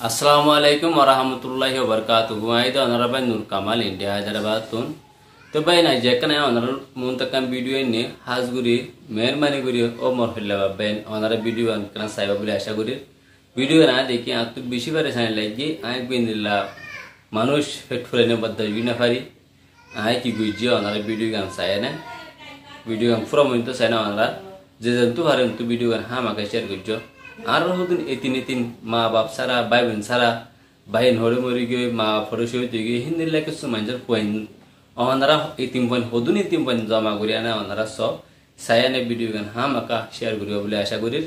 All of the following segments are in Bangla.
अस्सलामु अलैकुम वरहमतुल्लाहि वबरकातुहु आइद अनरबाई नूर कमाल इंडिया हैदराबाद तुन तो भाई ना जेकने अनर मुंतकम वीडियो ने हाजगुरी मेहरबानी गुरी ओ मरफिल्ला बेन अनर वीडियो अनकना साइबा बुले आशा गुरी वीडियो ना देखि आ तु बेশি बारे साइन लागी आइ बिनला मानुष फेटफुलेने बद्दा विना फारी आइ की गुजियो अनर वीडियो गान सायना वीडियो गान पुरा मुंतो सायना अनर जे जंतु हारे तु वीडियो गान हा माका शेयर गुजो আর হদুন এতিন মা বাপ সারা ভাই বোন সারা বাইন হরে মরি গিয়ে মা ফরসে হইতে গিয়ে হিন্দি লাগে সুমাঞ্জার পয়েন্ট অনারা এতিম পয়েন্ট হদুন এতিম পয়েন্ট জমা করি আনা অনারা সব সায়ানে ভিডিও গান হাম আকা শেয়ার করিব বলে আশা করি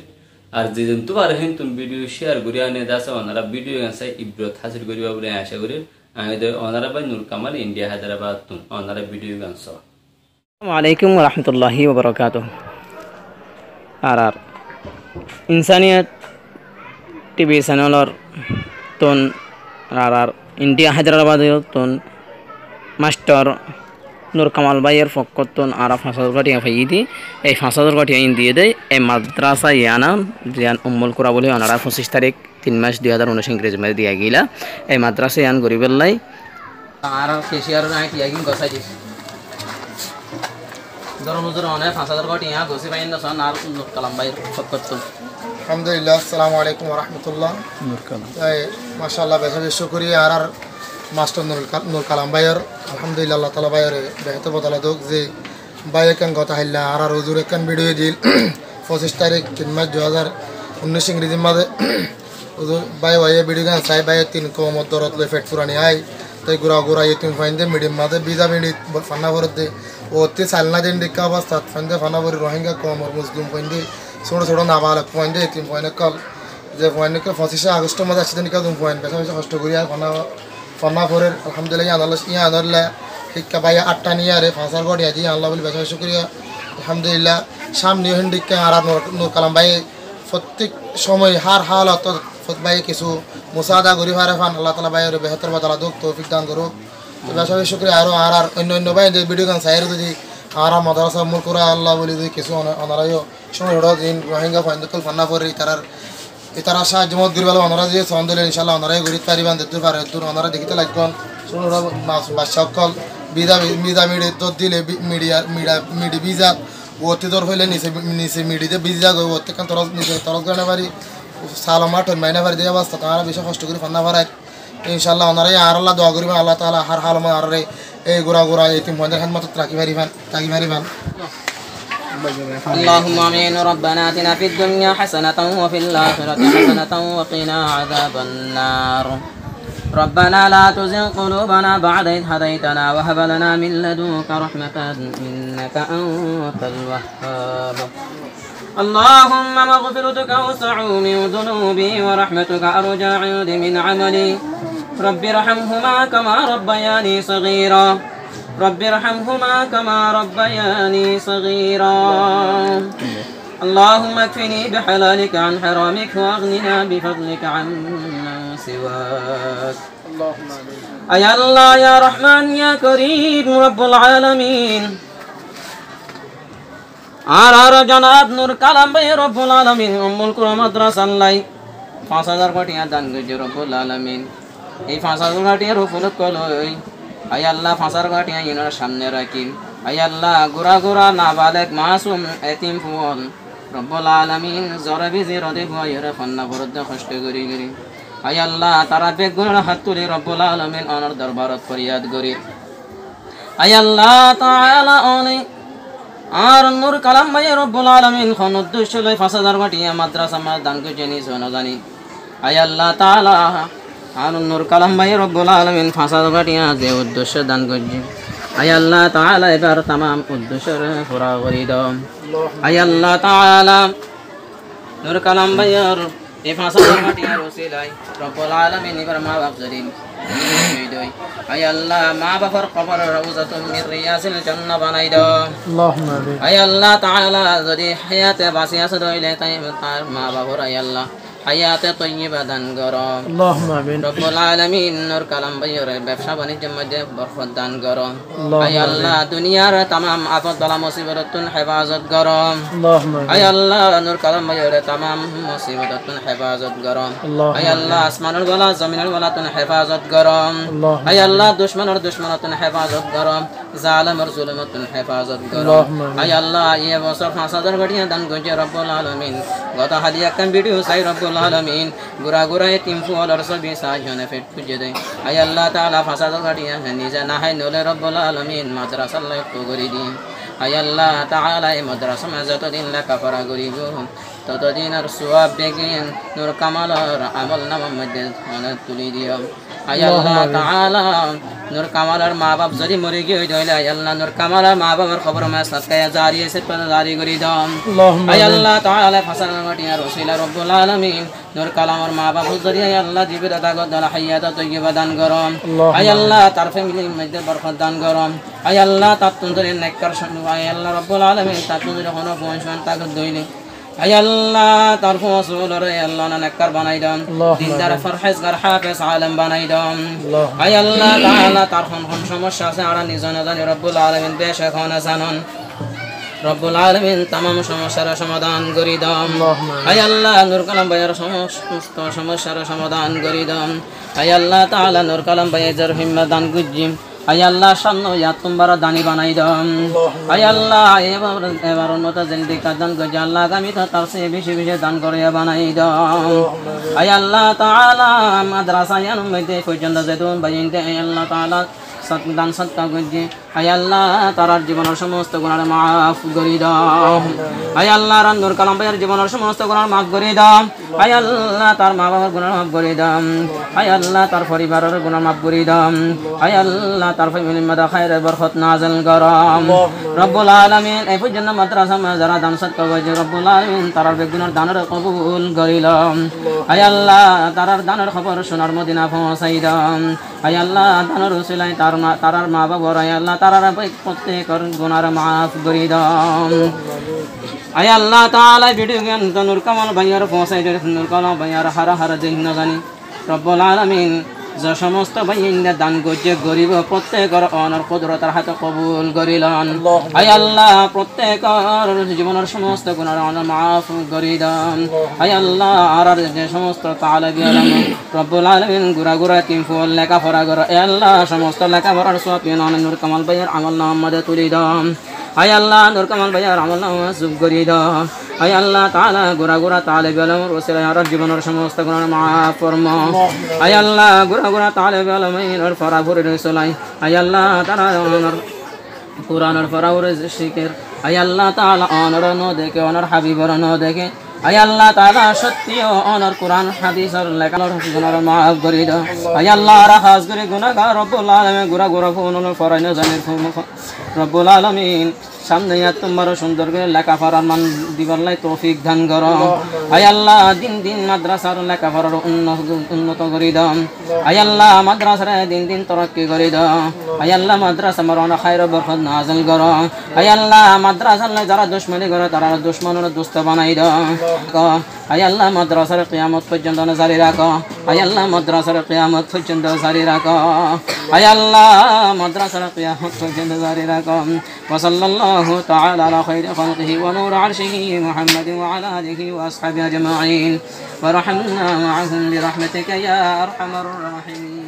আর যে জন তো আর হেন তুম ভিডিও শেয়ার করি আনে দাস অনারা ভিডিও গান সাই ইব্রত হাসিল করিব বলে আশা করি আমি দে অনারা বাই নূর কামাল ইন্ডিয়া হায়দ্রাবাদ তুম অনারা ভিডিও গান সব আসসালামু আলাইকুম ওয়া রাহমাতুল্লাহি ওয়া বারাকাতুহু আর इंसानियत टीवी चैनलर तुन आर इंडिया हैदराबाद तुन मास्टर नूर कमाल भाइयर फक्कतुन आरा 5000 টাকা ফাইয়ে দি এই 5000 টাকা ইন দিয়ে দেয় এই মাদ্রাসা ইয়ানা জিয়ান উম্মুল কুরা বলে ওনারা 25 তারিখ 3 মাস 2019 ইংরেজি মাসে দিয়া গিলা এই মাদ্রাসা ইয়ান গরিবেল্লাই আর কেশিয়ার নাই টিয়াগিন গসাই দিছে দরমজুর অনে 5000 টাকা ইয়া গসি বাইন না সন আর নূর কালাম ভাই ফক্কতুন আলহামদুলিল্লাহ আসসালামু আলাইকুম ওয়া রাহমাতুল্লাহ মাশাআল্লাহ বেশি শুকরিয়া আর মাস্টার নূর কালাম ভাইয়ের আলহামদুলিল্লাহ আল্লাহ তাআলা ভাইয়ের বেহত বদলা দোক যে ভাইয়ে কান কথা হইলা আর হুজুর কান ভিডিও দিল 25 তারিখ 3 মাস 2019 ইংরেজি মাসে হুজুর ভাই ভিডিও গান চাই ভাই তিন কমত দরত লে ফেট পুরানি আই তাই গুরা গুরা ইতিম ফাইন্দে মিডিয়াম মাসে বিজা মিডি ফান্না ভরতে ওতে সালনা দিন দিকা অবস্থা ফাইন্দে ফান্না ভরি রোহিঙ্গা কম আর মুসলিম ফাইন্দে ছোটো ছোটো নাবালক পয়েন্ট তিন পয়েন্ট কল যে পয়েন্টকে 25 আগস্টের মধ্যে আসছে নিকা তুমি পয়েন্ট বেশি বেশি কষ্ট করি আর ফনা করে আলহামদুলিল্লাহ আল্লাহ ইয়া আনলে শিক্ষা পাই 8টা নিয়ে আরে 5000 গড়িয়া দিয়ে আল্লাহ বলে বেশি বেশি করি আলহামদুলিল্লাহ সামনে হিন্দিকে আর নূর কালাম ভাই প্রত্যেক সময় হার হালত ভাই কিছু মুসাদা করি পারে ফান আল্লাহ তাআলা ভাইয়ের বেহতর বদলা দোক তৌফিক দান করুক বেশি বেশি শুকরিয়া আর অন্য ভাই যে ভিডিও গান সাইরে যদি আর মাদ্রাসা উম্মুল কুরা আল্লাহ বলে যদি কিছু অনারাইও সময় হড় দিন রোহিঙ্গা ফাইন্দকল ফান্না পরে ইতারা সাহায্য মত গরিবাল অনারা যে সন্দলে ইনশাআল্লাহ অনারাই গরিব পারিবান দূর পারে দূর অনারা দেখিতে লাগন শুনো বাদশাকল বিদা মিডি তো দিলে মিডি বিজা ওতে দর হইলে নিচে মিডিতে বিজা গো ওতে কান তরস নিচে তরস গানে পারি সালামাট মাইনা পারি দেয়া বাস্তা তারা বেশি কষ্ট করে ফান্না পারে ইনশাআল্লাহ অনারাই আর আল্লাহ দোয়া করিবেন আল্লাহ তাআলা হার হালমা আরে এই গোরা এতিম বন্ধের খাদমত রাখি পারিবান اللهم آمين ربنا آتنا في الدنيا حسنة وفي الآخرة حسنة وقنا عذاب النار ربنا لا تزغ قلوبنا بعد إذ هديتنا وهب لنا من لدنك رحمة إنك أنت الوهاب اللهم مغفرتك أوسع من ذنوبي ورحمتك أرجى عندي من عملي رب ارحمهما كما ربياني صغيرا رب ارحمهما كما ربياني صغيرا اللهم اكفني بحلالك عن حرامك واغننا بفضلك عمن سواك يا الله يا رحمن يا كريم رب العالمين আর জনাব নূর কালাম ভাই রব্বুল আলামিন উম্মুল কুরা মাদ্রাসা লাই 5000 কোটি দান গজে রব্বুল আলামিন এই 5000 কোটি রফুলত কলই আয় আল্লাহ 5000 কোটি ইনার সামনে রাখিন আয় আল্লাহ গোরা নাবালেক মাসুম এতিম ফুল রব্বুল আলামিন জরাবি জিরদে বয়রে ফন্না বরদ কষ্ট করি আয় আল্লাহ তারা বেগুন হাত তুলে রব্বুল আলামিন অনার দরবারত ফরিয়াদ করি আয় আল্লাহ তাআলা অনি আর নূর কালাম ভাই রব্বুল আলামিন কোন উদ্দেশ্য লই 5000 কোটি মাদ্রাসা মা দান করে জানি শোনা জানি আয় আল্লাহ তাআলা আর নূর কালাম ভাই রব্বুল আলামিন 5000 কোটি যে উদ্দেশ্য দান করছে আয় আল্লাহ তাআলা এবার तमाम উদ্দেশ্য পুরা করে দাও আয় আল্লাহ তাআলা নূর কালাম ভাইয়ের এই 5000 কোটি রসিলাই রব্বুল আলামিন এবার মা বাপ জরিম আয় আল্লাহ মা বাবার কবর রওজাতুম মির রিয়াজিল জান্নাহ বানাই দাও আল্লাহুম্মা আমিন আয় আল্লাহ তাআলা যদি হায়াতে বাঁচি আছে দইলে তাই তার মা বাবার আয় আল্লাহ হায়াতে তৈয়বা দান করো আল্লাহুম্মা আমিন রব্বুল আলামিন নূর কালাম ভাইয়ের ব্যবসা বাণিজ্যের মধ্যে বরকত দান করো আয় আল্লাহ দুনিয়ার तमाम আফত বালা মুসিবতন হেফাজত করো আল্লাহুম্মা আয় আল্লাহ নূর কালাম ভাইয়ের तमाम মুসিবতন হেফাজত করো আয় আল্লাহ আসমানের বালা জমিনের বালা তুন হেফাজত করো আয় আল্লাহ দুশমনের হেফাজত করো জালিমের জুলুমতন হেফাজত করো আয় আল্লাহ এই বছর 5000 গটিয়া দান করছে রব্বুল আলামিন গত হাদিয়া কাম ভিডিও চাই রব্বুল আলামিন গুরা গুরা এতিম ফুয়ালার সবি সাজনে পেট খুঁজে দেয় আয় আল্লাহ তাআলা 5000 গটিয়া নিজে না হয় নলে রব্বুল আলামিন মাদ্রাসা লক্ষ্য করে দিন আয় আল্লাহ তাআলা এই মাদ্রাসা যতদিন লেখাপড়া করিব ততদিন আর সওয়াব বেগিন নূর কামালের আমল নামার মধ্যে তুলি দিও আয় আল্লাহ তাআলা নূর কামালের মা বাপ যদি মরে গিয়ে হইলে আয় আল্লাহ নূর কামালের মা বাবার খবর মে সদকায়ে জারি আছে জারি করে দাও আয় আল্লাহ তাআলা ফাসাল গটিয়া রসুলা রব্বুল আলামিন নূর কালামের মা বাপ যদি আয় আল্লাহ জীবিত থাকত দল হায়াত তৈয়বা দান করো আয় আল্লাহ তার ফ্যামিলির মধ্যে বরকত দান করো আয় আল্লাহ তার তুন্দরে নেককার শুনো আয় আল্লাহ রব্বুল আলামিন তার তুন্দরে কোনো পৌঁছান তাকত দইলে আয় আল্লাহ তার ফসলরে আল্লাহ নেককার বানাই দাও দিনদার ফরহেজগার হাফেজ আলেম বানাই দাও আয় আল্লাহ তাআলা তার কোন সমস্যা আছে আর নিজন জানি রব্বুল আলামিন বেশে খানা জানুন রব্বুল আলামিন तमाम সমস্যার সমাধান করি দাও আয় আল্লাহ নূর কালাম ভাইয়ের সমস্ত সমস্যার সমাধান করি দাও আয় আল্লাহ তাআলা নূর কালাম ভাইয়ের হিম্মত দান গুজিম আয় আল্লাহ সামনে ইয়া তোমারা দানি বানাই দাও আয় আল্লাহ এবার মত জলদি দান করে আল্লাহ আগামী তো তার চেয়ে বেশি বেশি দান করে বানাই দাও আয় আল্লাহ তাআলা মাদ্রাসা ইয়ার মধ্যে পর্যন্ত যেতুন বাইনতে আয় আল্লাহ তাআলা দান সদকা করে আয় আল্লাহ তার জীবনের সমস্ত গুনাহ মাফ করে দাও আয় আল্লাহ নূর কালাম ভাইয়ের জীবনের সমস্ত গুনাহ মাফ করে দাও আয় আল্লাহ তার মা বাবার গুনাহ মাফ করে দাও আয় আল্লাহ তার পরিবারের গুনাহ মাফ করে দাও আয় আল্লাহ তার ফ্যামিলির মধ্যে খায়র বরকত নাযিল করো রব্বুল আলামিন এই পর্যন্ত মাদ্রাসা মে যারা দান সদকা করে রব্বুল আলামিন তার বেগুনার দানের কবুল করিলাম আয় আল্লাহ তার দানের খবর সোনার মদিনা পৌঁছাই দাও আয় আল্লাহ দানের উসিলায় তার মা বাবার আয় আল্লাহ তারার প্রত্যেকের গুনাহ মাফ করে দাও আয় আল্লাহ তাআলা ভিডিও জ্ঞান নূর কামাল ভাইয়ার পৌঁছাই দে নূর কামাল ভাইয়ার হারা হারা জিন্ন জানি রব্বুল আলামিন যে সমস্ত ভাইইন্দা দান করছে গরিব প্রত্যেকের অনর কুদরতের হাতে কবুল করিলাম আয় আল্লাহ প্রত্যেকের জীবনের সমস্ত গুনাহ মাফ করে দাও আয় আল্লাহ আর যে সমস্ত তালেবে ইলম রব্বুল আলামিন গুরা গুরা তিন ফুল লেখাপড়া করে আয় আল্লাহ সমস্ত লেখাপড়ার সওয়াব নূর কামাল ভাইয়ের আমল নামাতে তুলি দাও আয় আল্লাহ নূর কামাল ভাইয়ের আমল নামা সুব করে দাও আয় আল্লাহ তাআলা গুরা গুরা তালেবে ইলম রসুলের আর জীবনের সমস্ত গুনাহ মাফ ফরমা আয় আল্লাহ গুরা গুরা তালেবে ইলমের ফরাফুরি রসুলাই আয় আল্লাহ তাআলা কুরআনের ফরাউর জিকির আয় আল্লাহ তাআলা অনর ন দেখে অনর হাবিবর ন দেখে আয় আল্লাহ তাআলা সত্য অনর কুরআন হাদিসের লেখানোর গুনাহ মাফ করে দাও আয় আল্লাহ রাখাস করে গুনাহগার রব্বুল আলামিন গুরা গুরা কোন ফরাইনা জানির রব্বুল আলামিন সামনে তোমার সুন্দর করে লেখাপড়ার মান দিবার লাই তৌফিক দান করো আয় আল্লাহ দিন দিন মাদ্রাসার লেখাপড়ার উন্নত করে দাও আয় আল্লাহ মাদ্রাসার দিন দিন তরক্কি করে দাও আয় আল্লাহ মাদ্রাসা মরণ খায়র বরকত নাযিল করো আয় আল্লাহ মাদ্রাসার যারা দুশমনি করে তারা দুশমনের দোস্ত বানাই দাও আয় আল্লাহ মাদ্রাসার কিয়ামত পর্যন্ত জারি রাখো আয় আল্লাহ মাদ্রাসার কিয়ামত পর্যন্ত জারি রাখো আয় আল্লাহ মাদ্রাসার কিয়ামত পর্যন্ত জারি রাখো وصلى تعالى على خير خلقه ونور عرشه محمد وعلى آله وأصحابه أجمعين ورحمنا معهم برحمتك يا أرحم الراحمين.